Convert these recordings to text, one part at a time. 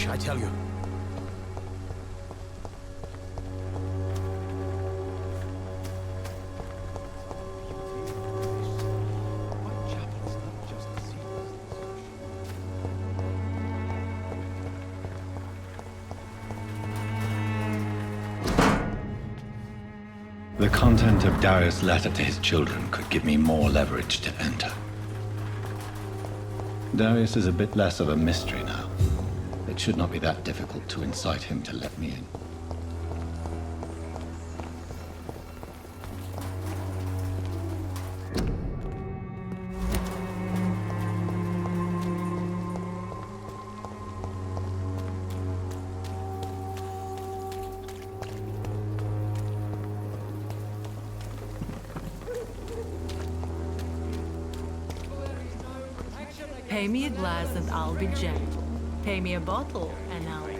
I tell you. The content of Darius' letter to his children could give me more leverage to enter. Darius is a bit less of a mystery now. It should not be that difficult to incite him to let me in. Pay me a glass and I'll be gentle. Pay me a bottle and I'll be...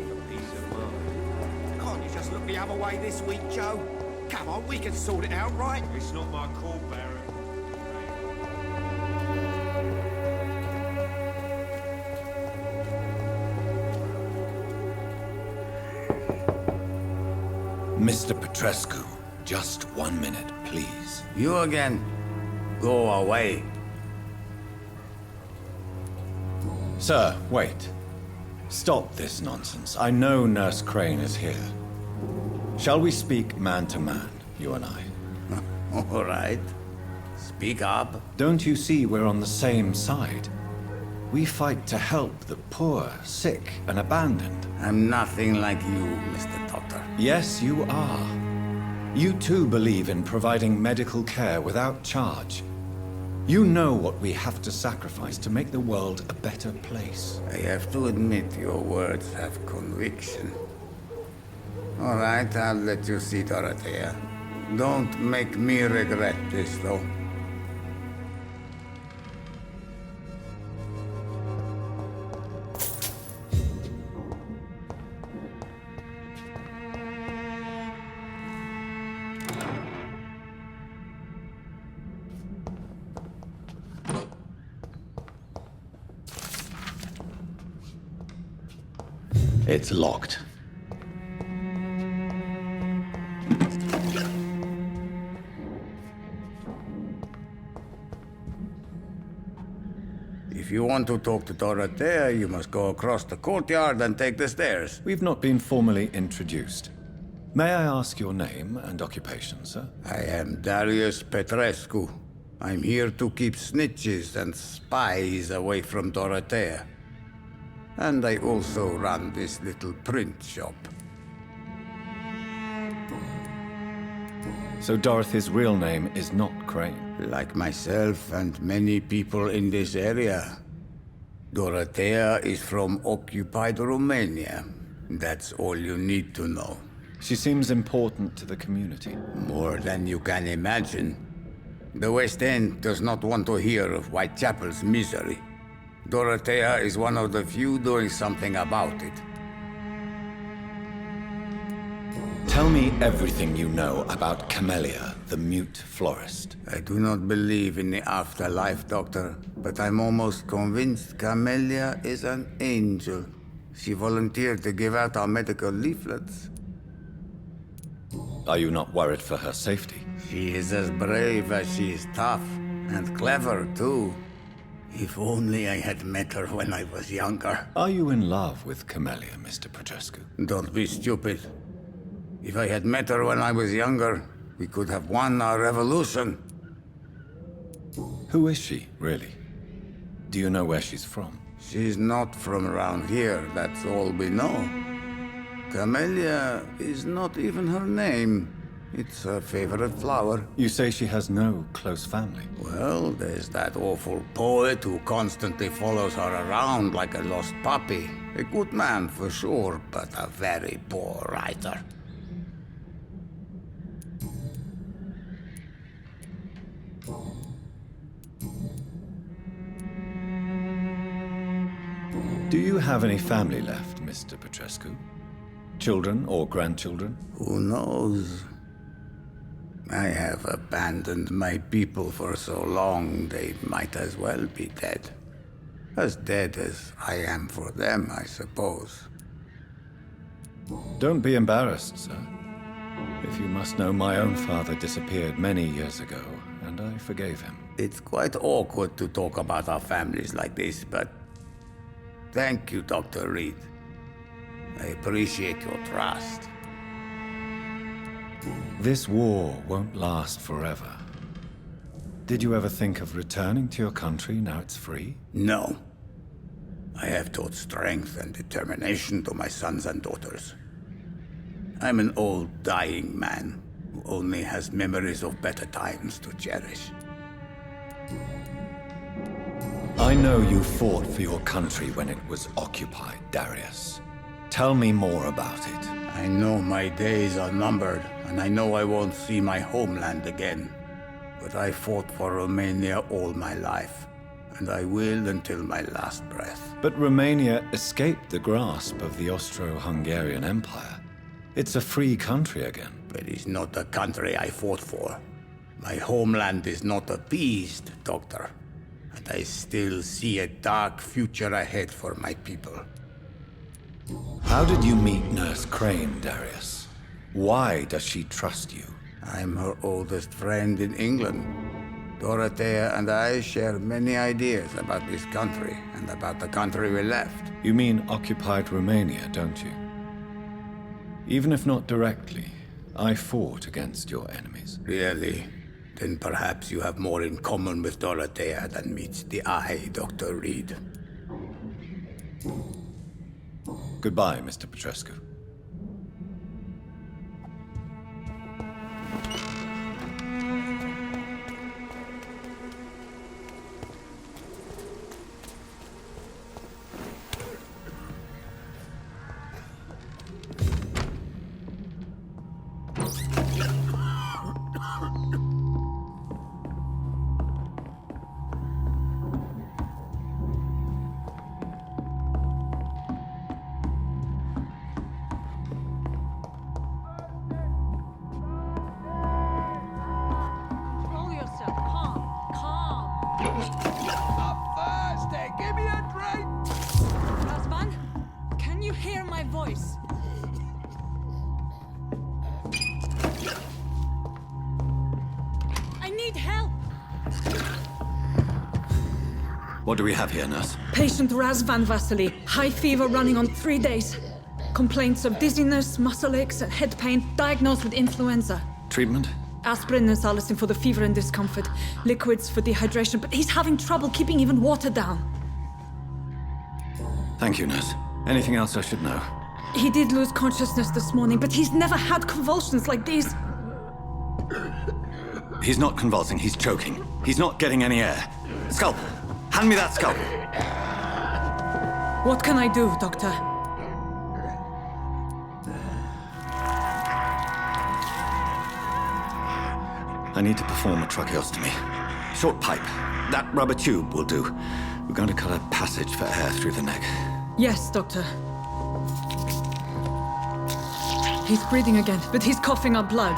Can't you just look the other way this week, Joe? Come on, we can sort it out, right? It's not my call, Barracuda. Mr. Petrescu, just 1 minute, please. You again? Go away. Sir, wait. Stop this nonsense. I know Nurse Crane is here. Shall we speak man to man, you and I? All right. Speak up. Don't you see we're on the same side? We fight to help the poor, sick, and abandoned. I'm nothing like you, Mr. Doctor. Yes, you are. You too believe in providing medical care without charge. You know what we have to sacrifice to make the world a better place. I have to admit your words have conviction. All right, I'll let you see Dorothea. Don't make me regret this, though. It's locked. If you want to talk to Dorothea, you must go across the courtyard and take the stairs. We've not been formally introduced. May I ask your name and occupation, sir? I am Darius Petrescu. I'm here to keep snitches and spies away from Dorothea. And I also run this little print shop. So Dorothy's real name is not Crane? Like myself and many people in this area, Dorothea is from occupied Romania. That's all you need to know. She seems important to the community. More than you can imagine. The West End does not want to hear of Whitechapel's misery. Dorothea is one of the few doing something about it. Tell me everything you know about Camellia, the mute florist. I do not believe in the afterlife, Doctor, but I'm almost convinced Camellia is an angel. She volunteered to give out our medical leaflets. Are you not worried for her safety? She is as brave as she is tough, and clever, too. If only I had met her when I was younger. Are you in love with Camellia, Mr. Petrescu? Don't be stupid. If I had met her when I was younger, we could have won our revolution. Who is she, really? Do you know where she's from? She's not from around here, that's all we know. Camellia is not even her name. It's her favorite flower. You say she has no close family? Well, there's that awful poet who constantly follows her around like a lost puppy. A good man for sure, but a very poor writer. Do you have any family left, Mr. Petrescu? Children or grandchildren? Who knows? I have abandoned my people for so long, they might as well be dead. As dead as I am for them, I suppose. Don't be embarrassed, sir. If you must know, my own father disappeared many years ago, and I forgave him. It's quite awkward to talk about our families like this, but thank you, Dr. Reed. I appreciate your trust. This war won't last forever. Did you ever think of returning to your country now it's free? No. I have taught strength and determination to my sons and daughters. I'm an old, dying man who only has memories of better times to cherish. I know you fought for your country when it was occupied, Darius. Tell me more about it. I know my days are numbered, and I know I won't see my homeland again. But I fought for Romania all my life, and I will until my last breath. But Romania escaped the grasp of the Austro-Hungarian Empire. It's a free country again. But it's not the country I fought for. My homeland is not appeased, Doctor. And I still see a dark future ahead for my people. How did you meet Nurse Crane, Darius? Why does she trust you? I'm her oldest friend in England. Dorothea and I share many ideas about this country and about the country we left. You mean occupied Romania, don't you? Even if not directly, I fought against your enemies. Really? Then perhaps you have more in common with Dorothea than meets the eye, Dr. Reed. Goodbye, Mr. Petrescu. What do we have here, nurse? Patient Razvan Vasily. High fever running on 3 days. Complaints of dizziness, muscle aches, and head pain. Diagnosed with influenza. Treatment? Aspirin and salicin for the fever and discomfort. Liquids for dehydration, but he's having trouble keeping even water down. Thank you, nurse. Anything else I should know? He did lose consciousness this morning, but he's never had convulsions like these. He's not convulsing, he's choking. He's not getting any air. Scalpel! Hand me that scalpel! What can I do, Doctor? I need to perform a tracheostomy. Short pipe. That rubber tube will do. We're going to cut a passage for air through the neck. Yes, Doctor. He's breathing again, but he's coughing up blood.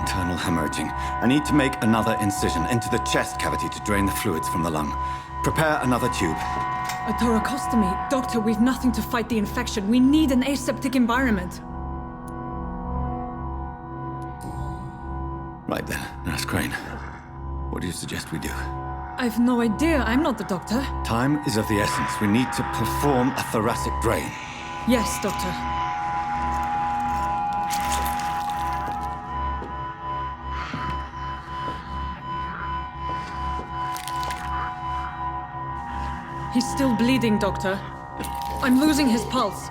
Internal hemorrhaging. I need to make another incision into the chest cavity to drain the fluids from the lung. Prepare another tube. A thoracostomy? Doctor, we've nothing to fight the infection. We need an aseptic environment. Right then, Nurse Crane. What do you suggest we do? I've no idea. I'm not the doctor. Time is of the essence. We need to perform a thoracic drain. Yes, Doctor. He's still bleeding, Doctor. I'm losing his pulse.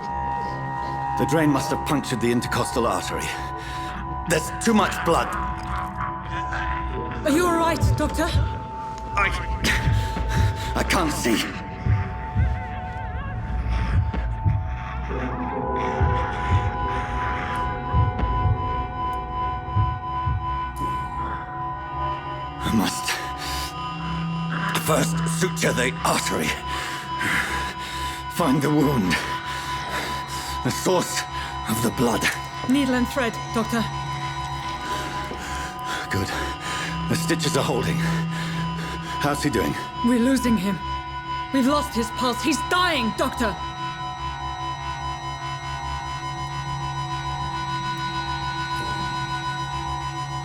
The drain must have punctured the intercostal artery. There's too much blood. Are you all right, Doctor? I can't see. I must first suture the artery. Find the wound. The source of the blood. Needle and thread, Doctor. Good. The stitches are holding. How's he doing? We're losing him. We've lost his pulse. He's dying, Doctor!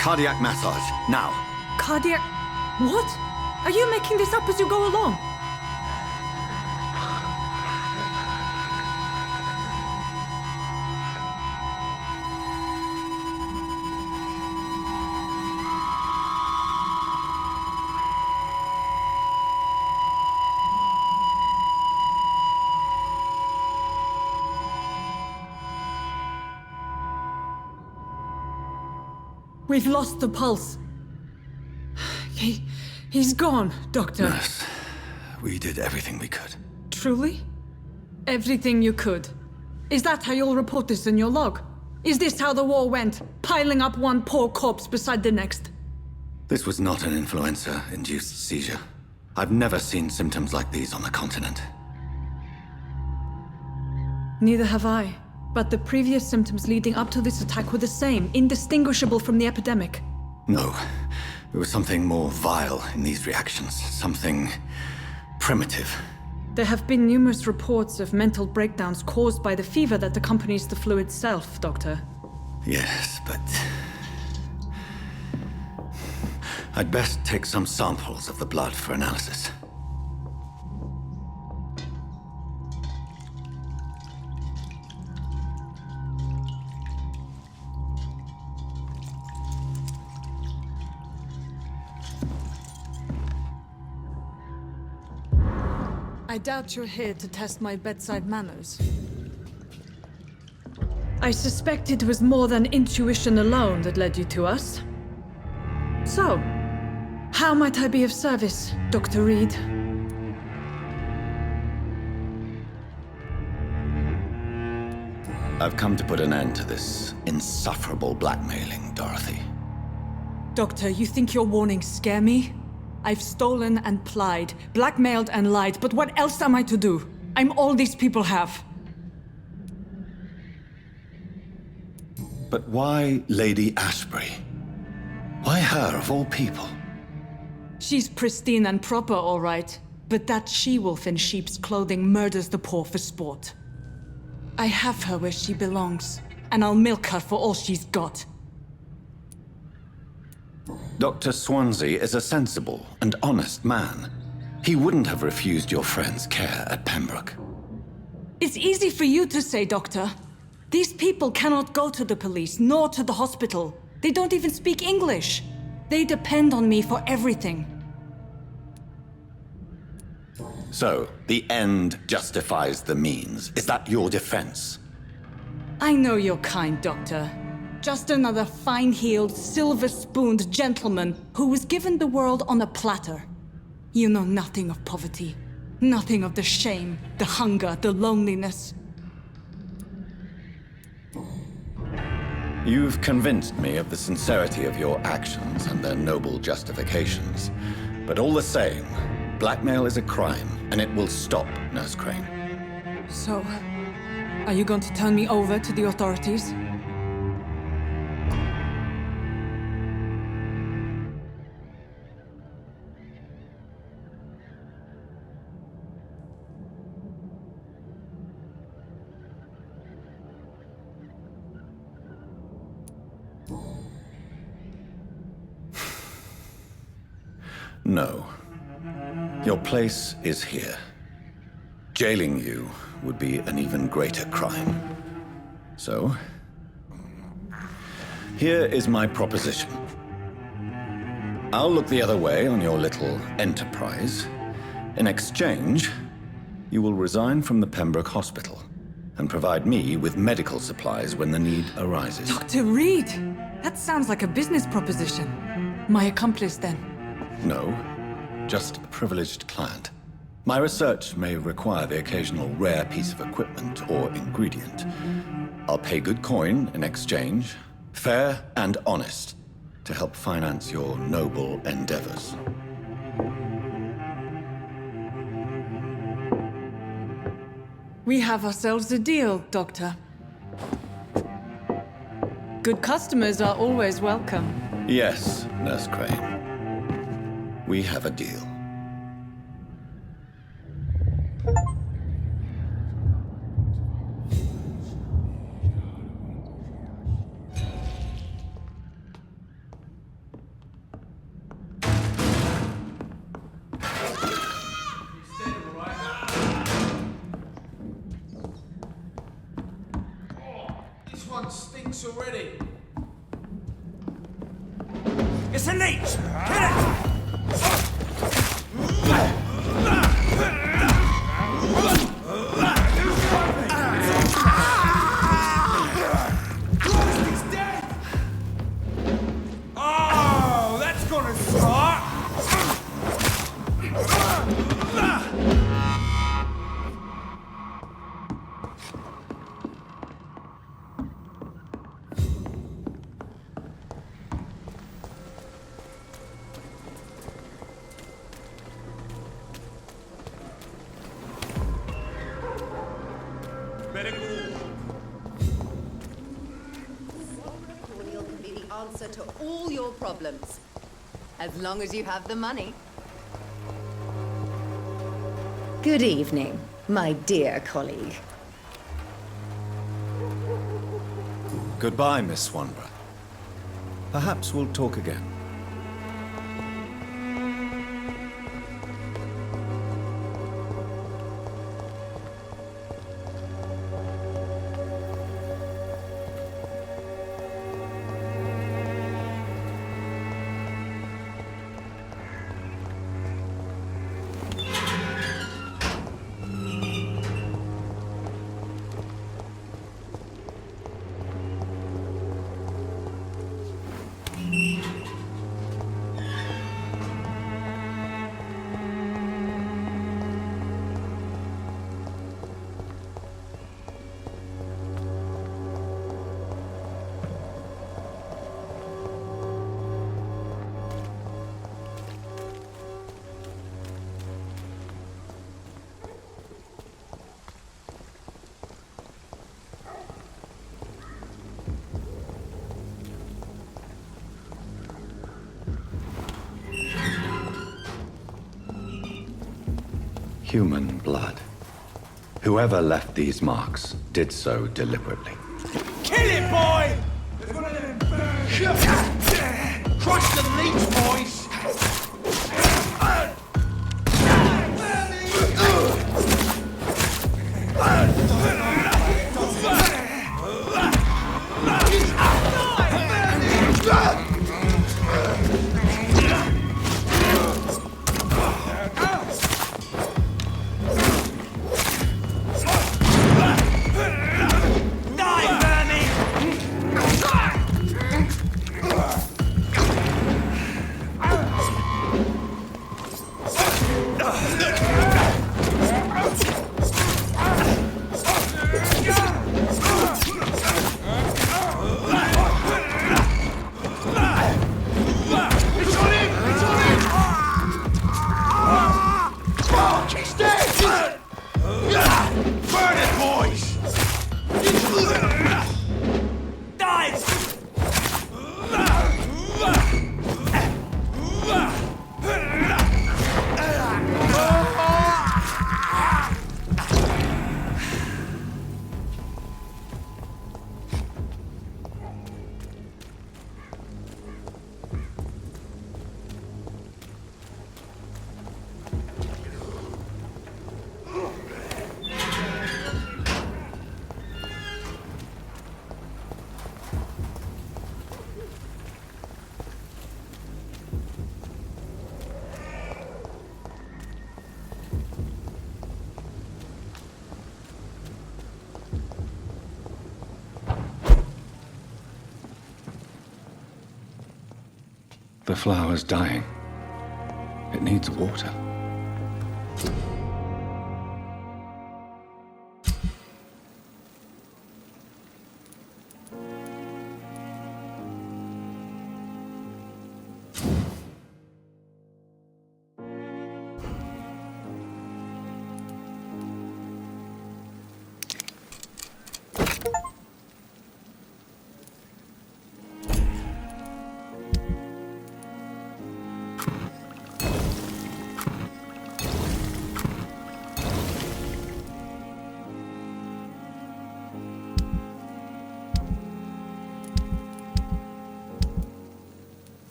Cardiac massage, now. Cardiac... What? Are you making this up as you go along? We've lost the pulse. He's gone, Doctor. Nurse, we did everything we could. Truly? Everything you could. Is that how you'll report this in your log? Is this how the war went? Piling up one poor corpse beside the next? This was not an influenza-induced seizure. I've never seen symptoms like these on the continent. Neither have I. But the previous symptoms leading up to this attack were the same, indistinguishable from the epidemic. No. There was something more vile in these reactions. Something primitive. There have been numerous reports of mental breakdowns caused by the fever that accompanies the flu itself, Doctor. Yes, but... I'd best take some samples of the blood for analysis. I doubt you're here to test my bedside manners. I suspect it was more than intuition alone that led you to us. So, how might I be of service, Dr. Reed? I've come to put an end to this insufferable blackmailing, Dorothy. Doctor, you think your warnings scare me? I've stolen and plied, blackmailed and lied, but what else am I to do? I'm all these people have. But why Lady Ashbury? Why her, of all people? She's pristine and proper, all right. But that she-wolf in sheep's clothing murders the poor for sport. I have her where she belongs, and I'll milk her for all she's got. Dr. Swansea is a sensible and honest man. He wouldn't have refused your friend's care at Pembroke. It's easy for you to say, Doctor. These people cannot go to the police, nor to the hospital. They don't even speak English. They depend on me for everything. So, the end justifies the means. Is that your defense? I know you're kind, Doctor. Just another fine-heeled, silver-spooned gentleman who was given the world on a platter. You know nothing of poverty. Nothing of the shame, the hunger, the loneliness. You've convinced me of the sincerity of your actions and their noble justifications. But all the same, blackmail is a crime, and it will stop, Nurse Crane. So, are you going to turn me over to the authorities? No. Your place is here. Jailing you would be an even greater crime. So, here is my proposition. I'll look the other way on your little enterprise. In exchange, you will resign from the Pembroke Hospital and provide me with medical supplies when the need arises. Dr. Reed! That sounds like a business proposition. My accomplice, then? No, just a privileged client. My research may require the occasional rare piece of equipment or ingredient. I'll pay good coin in exchange, fair and honest, to help finance your noble endeavors. We have ourselves a deal, Doctor. Good customers are always welcome. Yes, Nurse Crane. We have a deal. piece already. It's a leech! Kill it! He's dead! Oh, that's gonna start! Cordial can be the answer to all your problems. As long as you have the money. Good evening, my dear colleague. Goodbye, Miss Swanborough. Perhaps we'll talk again. Human blood. Whoever left these marks did so deliberately. Kill it, boy! Crush the leech, boys! The flower's dying. It needs water.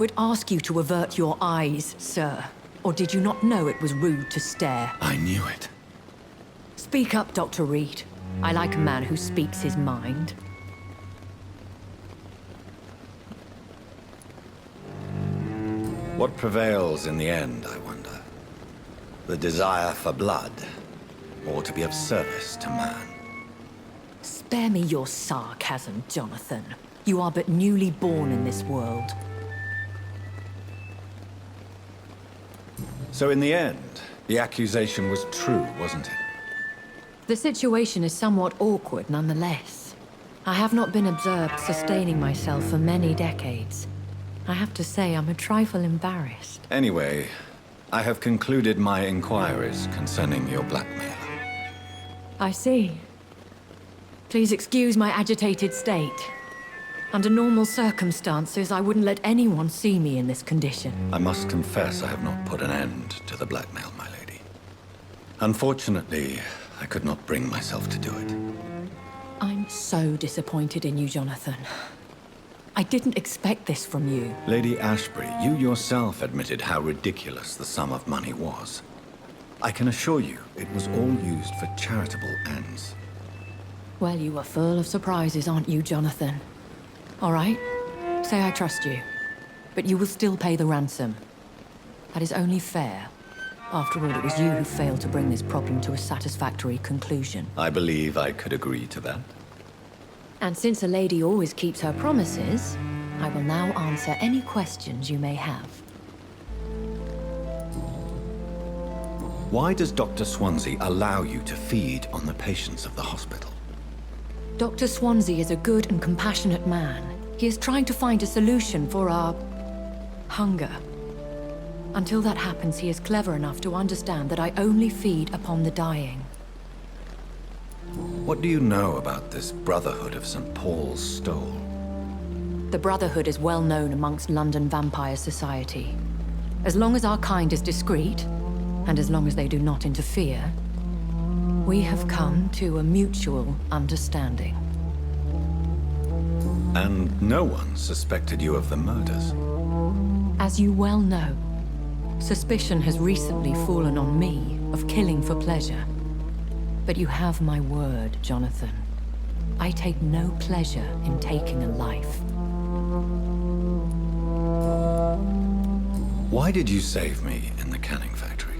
would ask you to avert your eyes, sir. Or did you not know it was rude to stare? I knew it. Speak up, Dr. Reed. I like a man who speaks his mind. What prevails in the end, I wonder? The desire for blood, or to be of service to man? Spare me your sarcasm, Jonathan. You are but newly born in this world. So in the end, the accusation was true, wasn't it? The situation is somewhat awkward nonetheless. I have not been observed sustaining myself for many decades. I have to say I'm a trifle embarrassed. Anyway, I have concluded my inquiries concerning your blackmailer. I see. Please excuse my agitated state. Under normal circumstances, I wouldn't let anyone see me in this condition. I must confess I have not put an end to the blackmail, my lady. Unfortunately, I could not bring myself to do it. I'm so disappointed in you, Jonathan. I didn't expect this from you. Lady Ashbury, you yourself admitted how ridiculous the sum of money was. I can assure you, it was all used for charitable ends. Well, you are full of surprises, aren't you, Jonathan? All right, say I trust you. But you will still pay the ransom. That is only fair. After all, it was you who failed to bring this problem to a satisfactory conclusion. I believe I could agree to that. And since a lady always keeps her promises, I will now answer any questions you may have. Why does Dr. Swansea allow you to feed on the patients of the hospital? Dr. Swansea is a good and compassionate man. He is trying to find a solution for our hunger. Until that happens, he is clever enough to understand that I only feed upon the dying. What do you know about this Brotherhood of St. Paul's Stole? The Brotherhood is well known amongst London vampire society. As long as our kind is discreet, and as long as they do not interfere, we have come to a mutual understanding. And no one suspected you of the murders? As you well know, suspicion has recently fallen on me of killing for pleasure. But you have my word, Jonathan. I take no pleasure in taking a life. Why did you save me in the canning factory?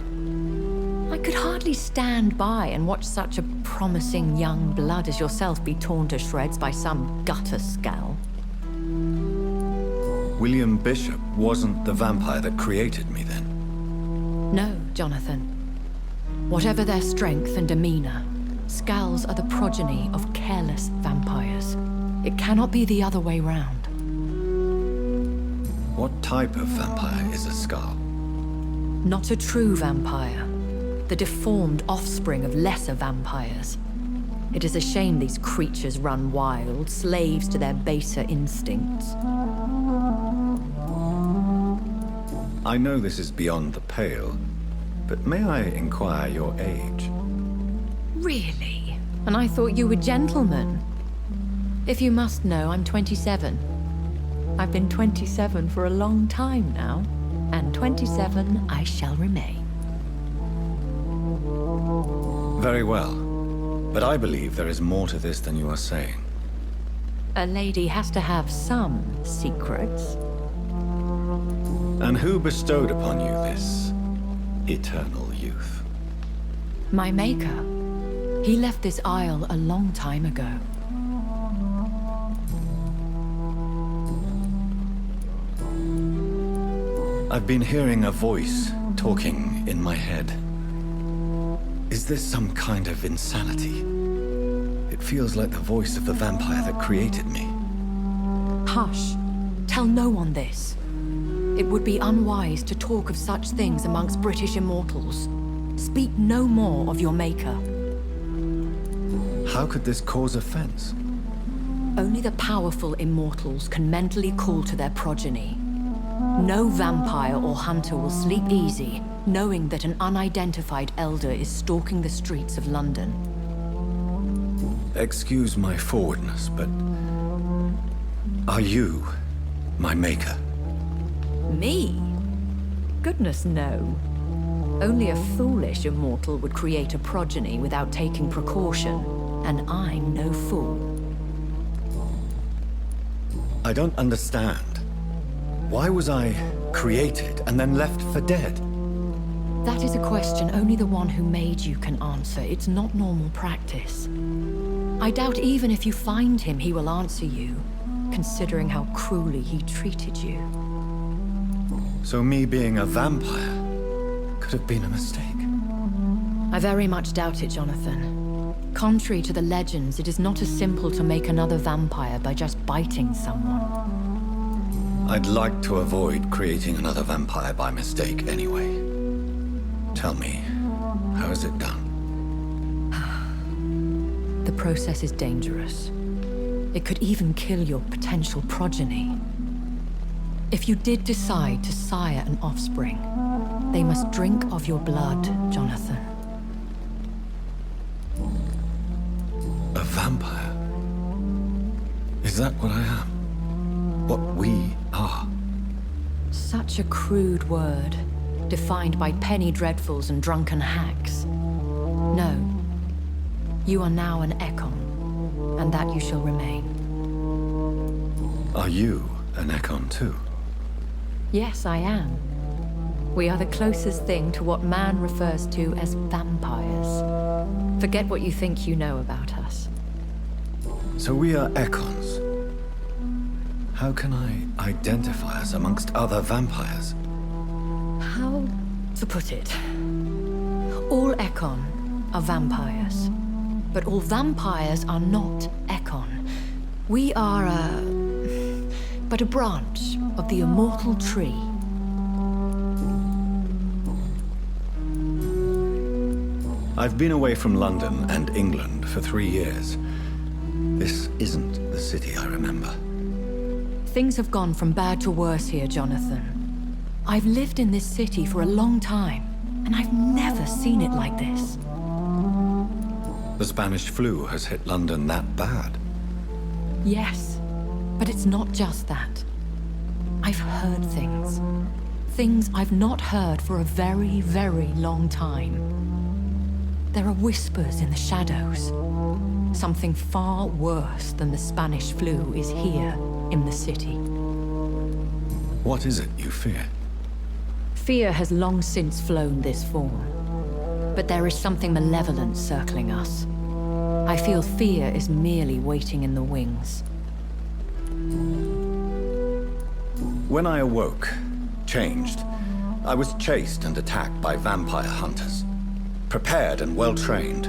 I could hardly stand by and watch such a promising young blood as yourself be torn to shreds by some gutter scowl. William Bishop wasn't the vampire that created me then? No, Jonathan. Whatever their strength and demeanor, Scowls are the progeny of careless vampires. It cannot be the other way round. What type of vampire is a Scowl? Not a true vampire. The deformed offspring of lesser vampires. It is a shame these creatures run wild, slaves to their baser instincts. I know this is beyond the pale, but may I inquire your age? Really? And I thought you were gentlemen. If you must know, I'm 27. I've been 27 for a long time now, and 27 I shall remain. Very well, but I believe there is more to this than you are saying. A lady has to have some secrets. And who bestowed upon you this eternal youth? My maker. He left this isle a long time ago. I've been hearing a voice talking in my head. Is this some kind of insanity? It feels like the voice of the vampire that created me. Hush. Tell no one this. It would be unwise to talk of such things amongst British immortals. Speak no more of your maker. How could this cause offense? Only the powerful immortals can mentally call to their progeny. No vampire or hunter will sleep easy, knowing that an unidentified elder is stalking the streets of London. Excuse my forwardness, but are you my maker? Me? Goodness, no. Only a foolish immortal would create a progeny without taking precaution, and I'm no fool. I don't understand. Why was I created and then left for dead? That is a question only the one who made you can answer. It's not normal practice. I doubt even if you find him, he will answer you, considering how cruelly he treated you. So me being a vampire could have been a mistake. I very much doubt it, Jonathan. Contrary to the legends, it is not as simple to make another vampire by just biting someone. I'd like to avoid creating another vampire by mistake anyway. Tell me, how is it done? The process is dangerous. It could even kill your potential progeny. If you did decide to sire an offspring, they must drink of your blood, Jonathan. A vampire? Is that what I am? What we are? Such a crude word, defined by penny dreadfuls and drunken hacks. No. You are now an Ekon, and that you shall remain. Are you an Ekon too? Yes, I am. We are the closest thing to what man refers to as vampires. Forget what you think you know about us. So we are Ekons. How can I identify us amongst other vampires? How to put it? All Ekon are vampires. But all vampires are not Ekon. We are but a branch of the immortal tree. I've been away from London and England for 3 years. This isn't the city I remember. Things have gone from bad to worse here, Jonathan. I've lived in this city for a long time, and I've never seen it like this. The Spanish flu has hit London that bad. Yes, but it's not just that. I've heard things. Things I've not heard for a very, very long time. There are whispers in the shadows. Something far worse than the Spanish flu is here in the city. What is it you fear? Fear has long since flown this form. But there is something malevolent circling us. I feel fear is merely waiting in the wings. When I awoke, changed, I was chased and attacked by vampire hunters. Prepared and well-trained.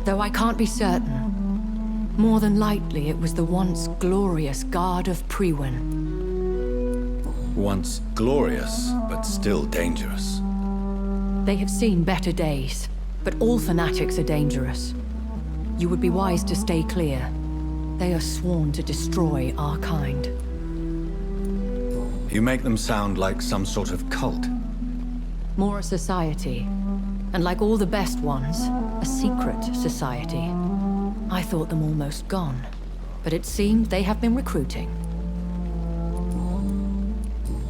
Though I can't be certain, more than likely it was the once glorious Guard of Priwen. Once glorious, but still dangerous. They have seen better days, but all fanatics are dangerous. You would be wise to stay clear. They are sworn to destroy our kind. You make them sound like some sort of cult. More a society, and like all the best ones, a secret society. I thought them almost gone, but it seemed they have been recruiting.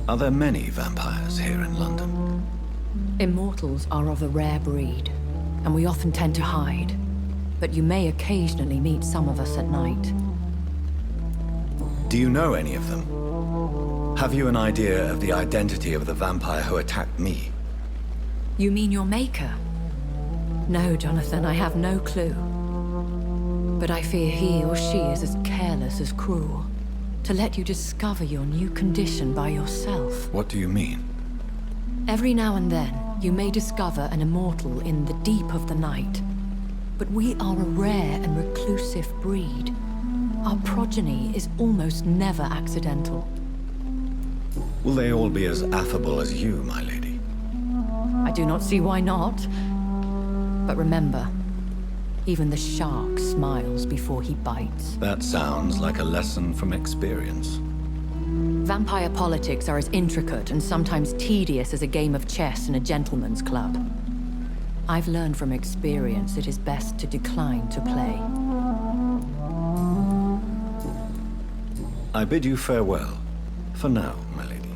Are there many vampires here in London? Immortals are of a rare breed, and we often tend to hide. But you may occasionally meet some of us at night. Do you know any of them? Have you an idea of the identity of the vampire who attacked me? You mean your maker? No, Jonathan, I have no clue. But I fear he or she is as careless as cruel. To let you discover your new condition by yourself. What do you mean? Every now and then, you may discover an immortal in the deep of the night. But we are a rare and reclusive breed. Our progeny is almost never accidental. Will they all be as affable as you, my lady? I do not see why not. But remember, even the shark smiles before he bites. That sounds like a lesson from experience. Vampire politics are as intricate and sometimes tedious as a game of chess in a gentleman's club. I've learned from experience it is best to decline to play. I bid you farewell. For now, my lady.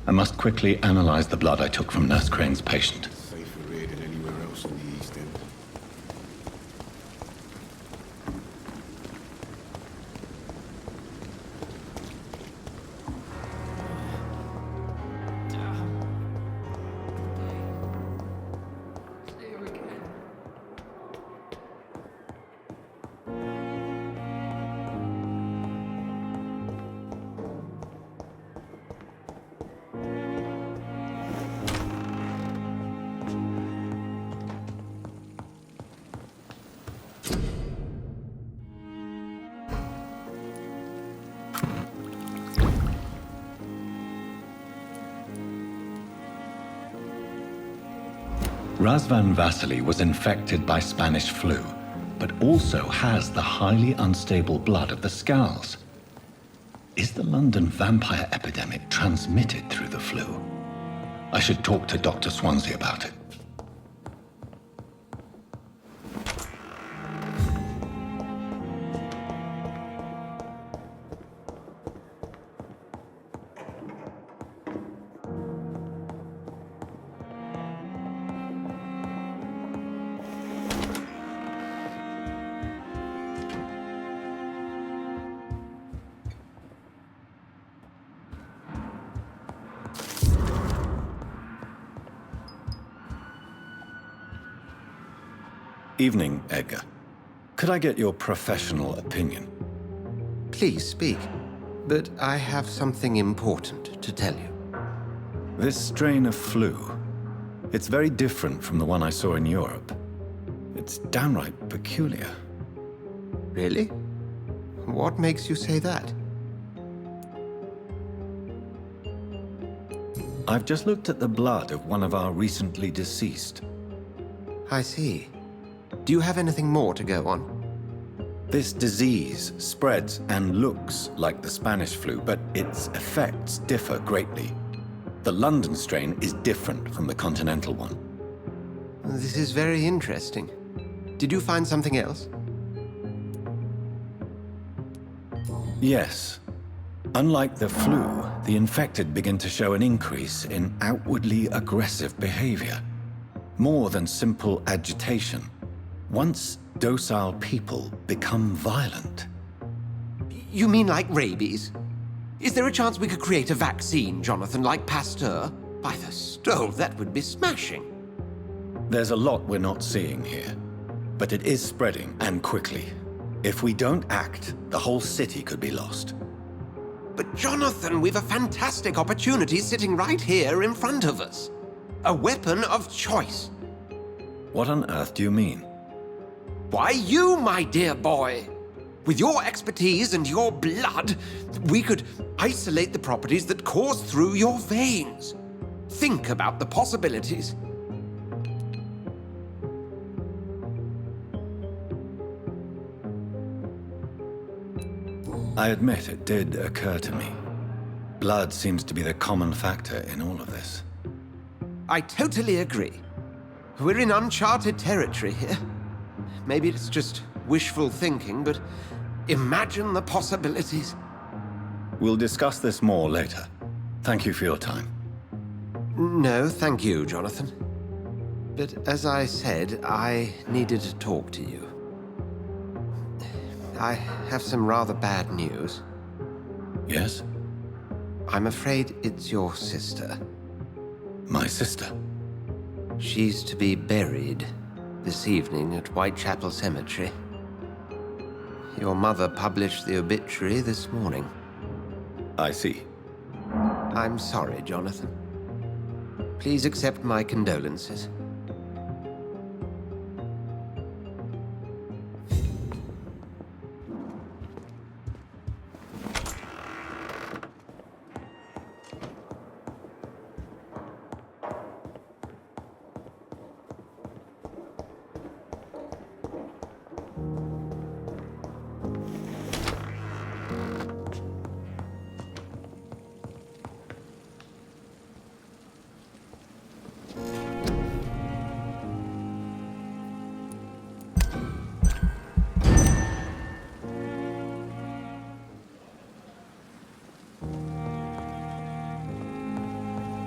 I must quickly analyze the blood I took from Nurse Crane's patient. Safer here than anywhere else in the East End. Razvan Vasily was infected by Spanish flu, but also has the highly unstable blood of the Scowls. Is the London vampire epidemic transmitted through the flu? I should talk to Dr. Swansea about it. Evening, Edgar. Could I get your professional opinion? Please speak, but I have something important to tell you. This strain of flu, it's very different from the one I saw in Europe. It's downright peculiar. Really? What makes you say that? I've just looked at the blood of one of our recently deceased. I see. Do you have anything more to go on? This disease spreads and looks like the Spanish flu, but its effects differ greatly. The London strain is different from the continental one. This is very interesting. Did you find something else? Yes. Unlike the flu, the infected begin to show an increase in outwardly aggressive behavior. More than simple agitation. Once docile people become violent. You mean like rabies? Is there a chance we could create a vaccine, Jonathan, like Pasteur? By the stove, that would be smashing. There's a lot we're not seeing here, but it is spreading, and quickly. If we don't act, the whole city could be lost. But Jonathan, we've a fantastic opportunity sitting right here in front of us. A weapon of choice. What on earth do you mean? Why, you, my dear boy. With your expertise and your blood, we could isolate the properties that course through your veins. Think about the possibilities. I admit it did occur to me. Blood seems to be the common factor in all of this. I totally agree. We're in uncharted territory here. Maybe it's just wishful thinking, but imagine the possibilities. We'll discuss this more later. Thank you for your time. No, thank you, Jonathan. But as I said, I needed to talk to you. I have some rather bad news. Yes? I'm afraid it's your sister. My sister? She's to be buried this evening at Whitechapel Cemetery. Your mother published the obituary this morning. I see. I'm sorry, Jonathan. Please accept my condolences.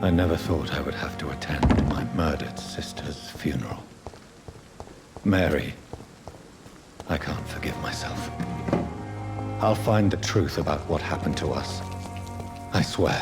I never thought I would have to attend my murdered sister's funeral. Mary, I can't forgive myself. I'll find the truth about what happened to us. I swear.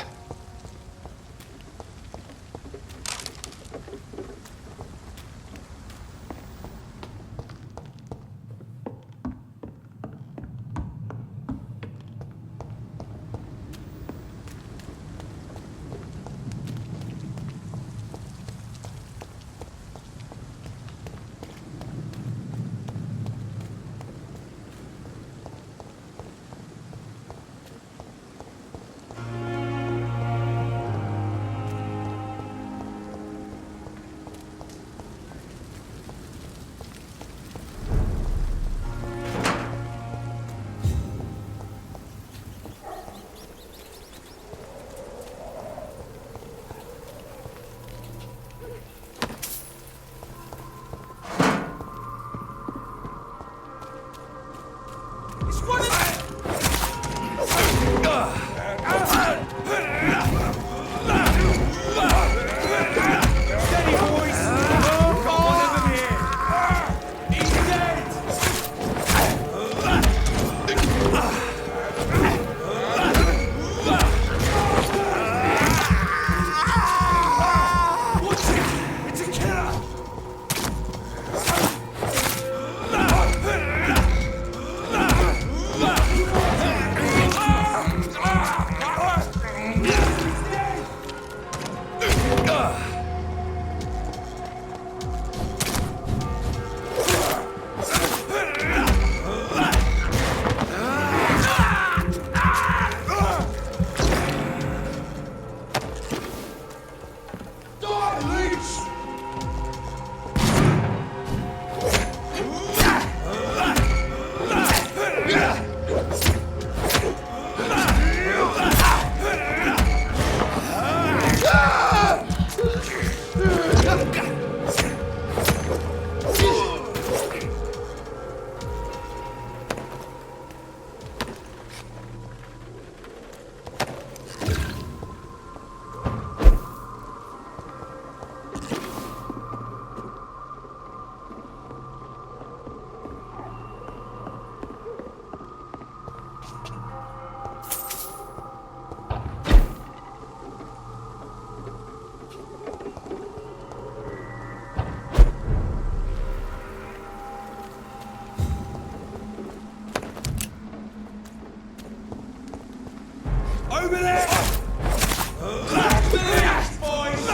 Over there! Boys!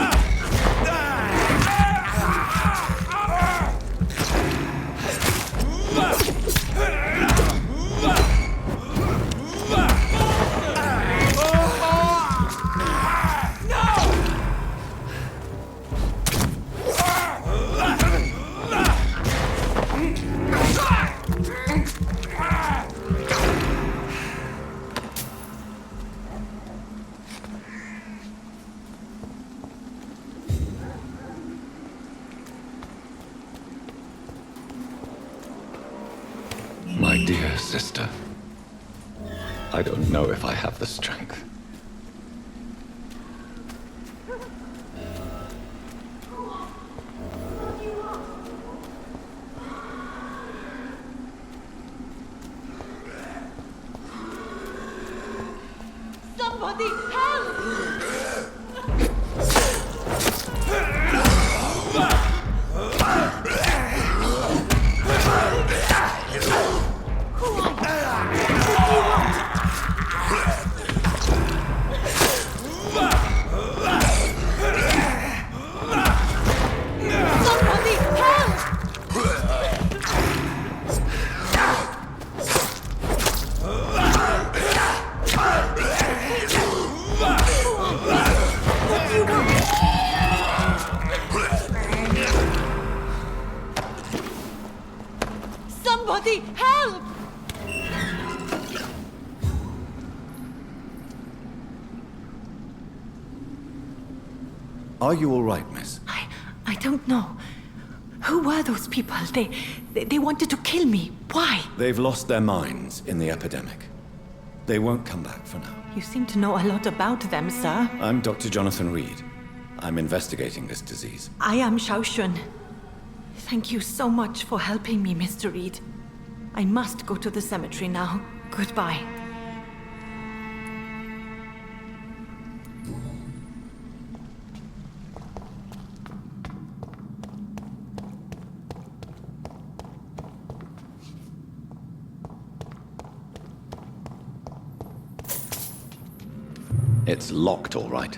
My dear sister, I don't know if I have the strength. Somebody help! Somebody help! Are you all right, miss? I don't know. Who were those people? They wanted to kill me. Why? They've lost their minds in the epidemic. They won't come back for now. You seem to know a lot about them, sir. I'm Dr. Jonathan Reed. I'm investigating this disease. I am Shaoshun. Thank you so much for helping me, Mr. Reed. I must go to the cemetery now. Goodbye. It's locked, all right.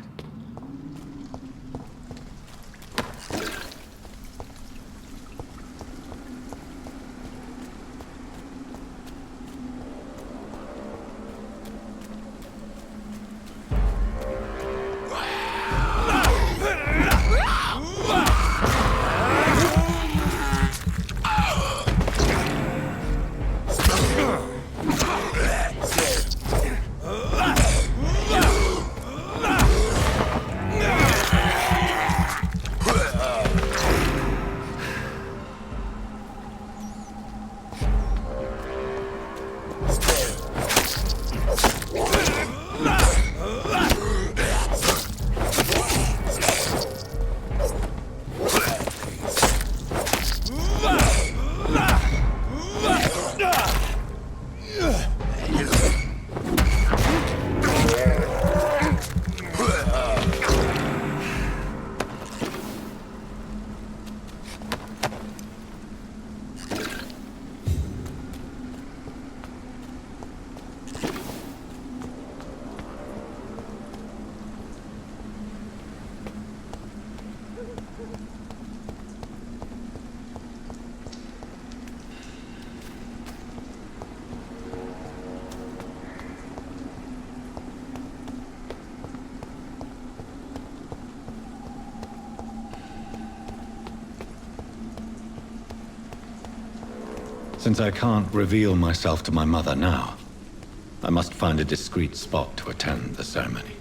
Since I can't reveal myself to my mother now, I must find a discreet spot to attend the ceremony.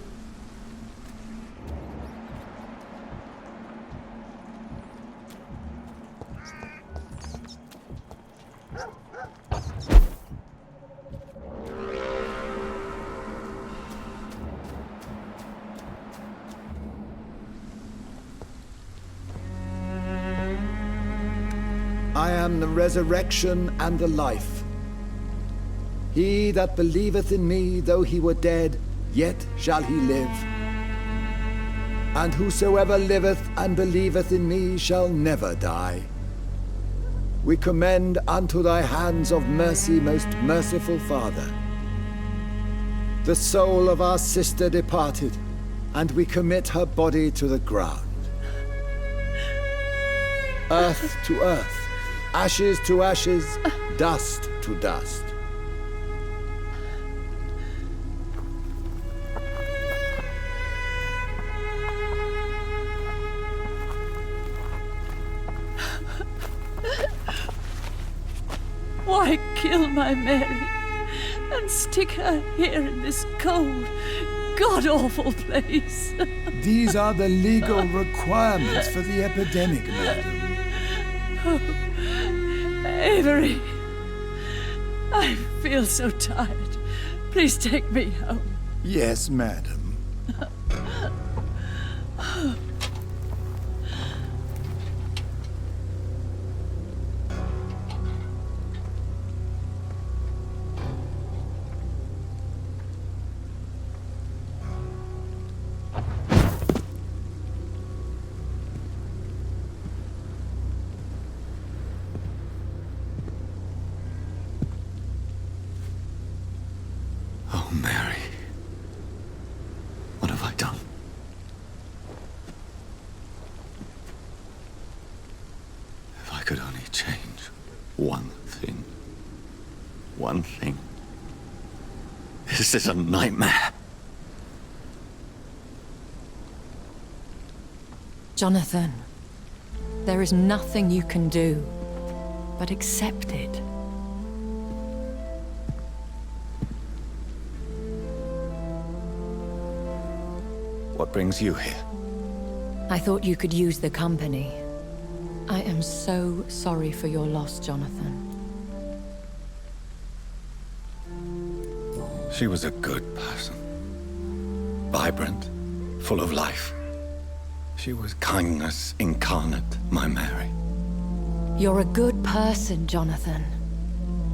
I am the resurrection and the life. He that believeth in me, though he were dead, yet shall he live. And whosoever liveth and believeth in me shall never die. We commend unto thy hands of mercy, most merciful Father, the soul of our sister departed, and we commit her body to the ground. Earth to earth, ashes to ashes, dust to dust. Why kill my Mary and stick her here in this cold, god-awful place? These are the legal requirements for the epidemic, madam. Oh, Avery, I feel so tired. Please take me home. Yes, madam. Mary, what have I done? If I could only change one thing. One thing. This is a nightmare. Jonathan, there is nothing you can do but accept it. What brings you here? I thought you could use the company. I am so sorry for your loss, Jonathan. She was a good person. Vibrant, full of life. She was kindness incarnate, my Mary. You're a good person, Jonathan.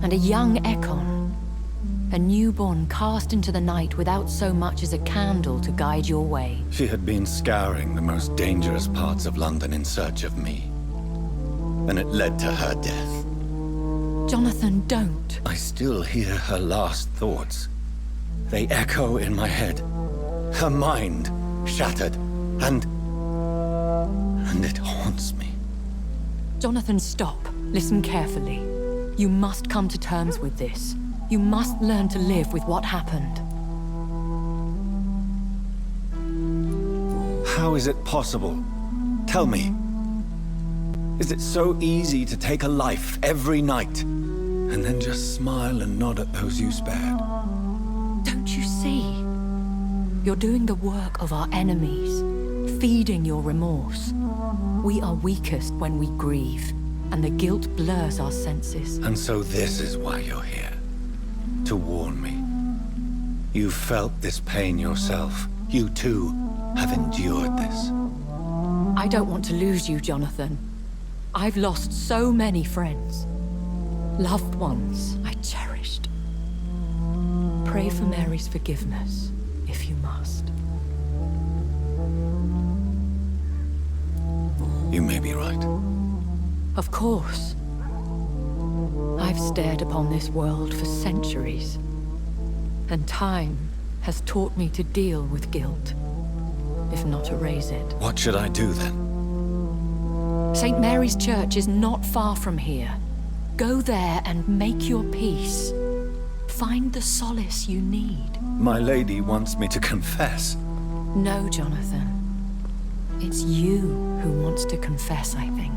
And a young Ekon. A newborn cast into the night without so much as a candle to guide your way. She had been scouring the most dangerous parts of London in search of me. And it led to her death. Jonathan, don't. I still hear her last thoughts. They echo in my head. Her mind shattered, and it haunts me. Jonathan, stop. Listen carefully. You must come to terms with this. You must learn to live with what happened. How is it possible? Tell me. Is it so easy to take a life every night, and then just smile and nod at those you spared? Don't you see? You're doing the work of our enemies, feeding your remorse. We are weakest when we grieve, and the guilt blurs our senses. And so this is why you're here. To warn me. You felt this pain yourself. You too have endured this. I don't want to lose you, Jonathan. I've lost so many friends. Loved ones I cherished. Pray for Mary's forgiveness, if you must. You may be right. Of course. I've stared upon this world for centuries, and time has taught me to deal with guilt, if not erase it. What should I do then? St. Mary's Church is not far from here. Go there and make your peace. Find the solace you need. My lady wants me to confess. No, Jonathan. It's you who wants to confess, I think.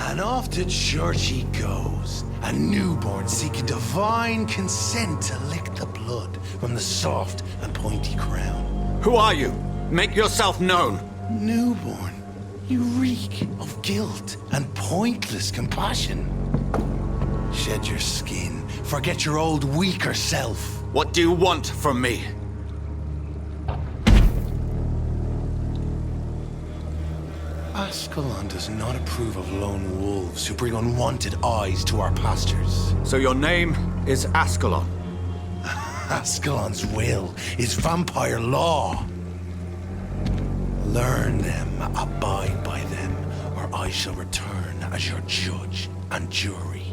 And off to church he goes, a newborn seeking divine consent to lick the blood from the soft and pointy crown. Who are you? Make yourself known. Newborn, you reek of guilt and pointless compassion. Shed your skin, forget your old weaker self. What do you want from me? Ascalon does not approve of lone wolves who bring unwanted eyes to our pastures. So your name is Ascalon? Ascalon's will is vampire law. Learn them, abide by them, or I shall return as your judge and jury.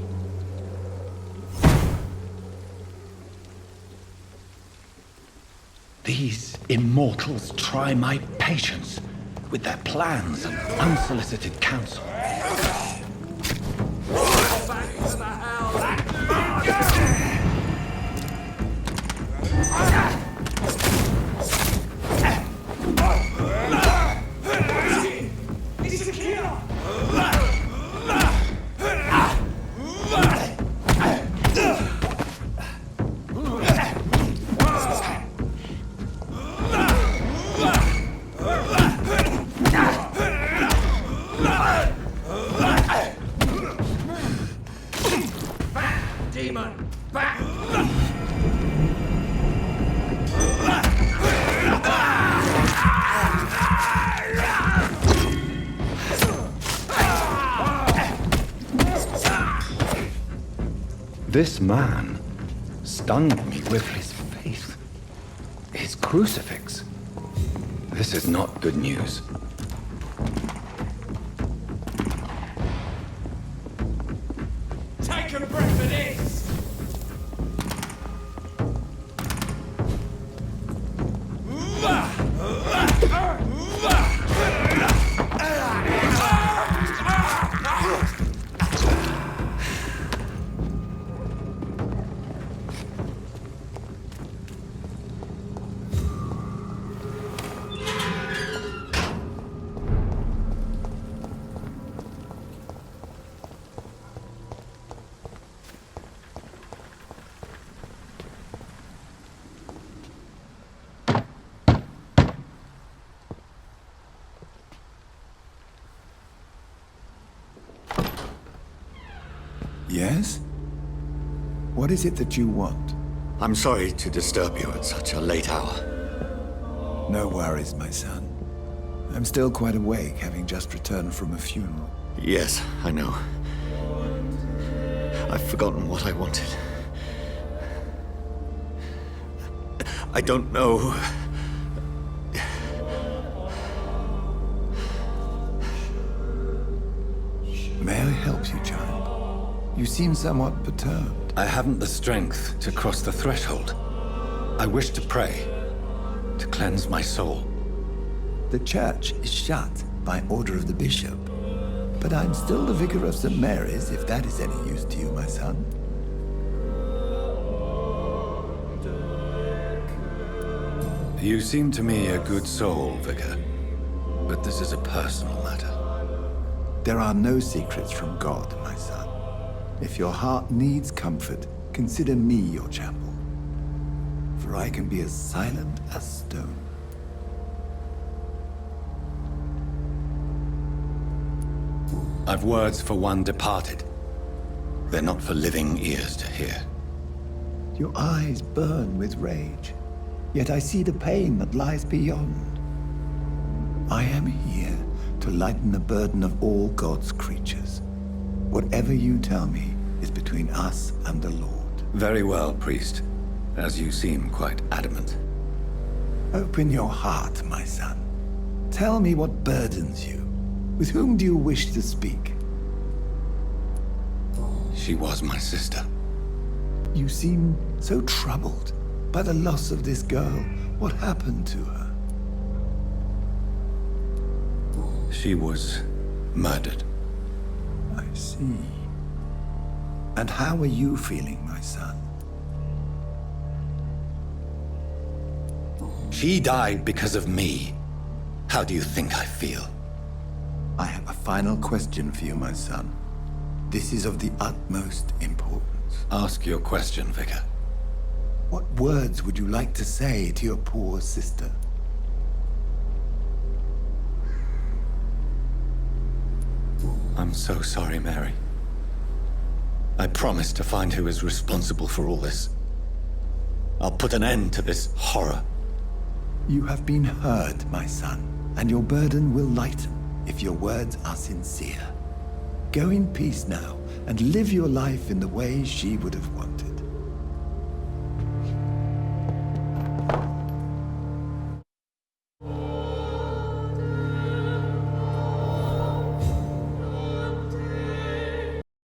These immortals try my patience with their plans and unsolicited counsel. This man stunned me with his faith. His crucifix. This is not good news. your breath it is! Yes? What is it that you want? I'm sorry to disturb you at such a late hour. No worries, my son. I'm still quite awake, having just returned from a funeral. Yes, I know. I've forgotten what I wanted. I don't know. May I help you, child? You seem somewhat perturbed. I haven't the strength to cross the threshold. I wish to pray, to cleanse my soul. The church is shut by order of the bishop. But I'm still the vicar of St. Mary's, if that is any use to you, my son. You seem to me a good soul, Vicar. But this is a personal matter. There are no secrets from God, my son. If your heart needs comfort, consider me your chapel. For I can be as silent as stone. I've words for one departed. They're not for living ears to hear. Your eyes burn with rage, yet I see the pain that lies beyond. I am here to lighten the burden of all God's creatures. Whatever you tell me is between us and the Lord. Very well, priest, as you seem quite adamant. Open your heart, my son. Tell me what burdens you. With whom do you wish to speak? She was my sister. You seem so troubled by the loss of this girl. What happened to her? She was murdered. I see. And how are you feeling, my son? She died because of me. How do you think I feel? I have a final question for you, my son. This is of the utmost importance. Ask your question, Vicar. What words would you like to say to your poor sister? I'm so sorry, Mary. I promise to find who is responsible for all this. I'll put an end to this horror. You have been heard, my son, and your burden will lighten if your words are sincere. Go in peace now and live your life in the way she would have wanted.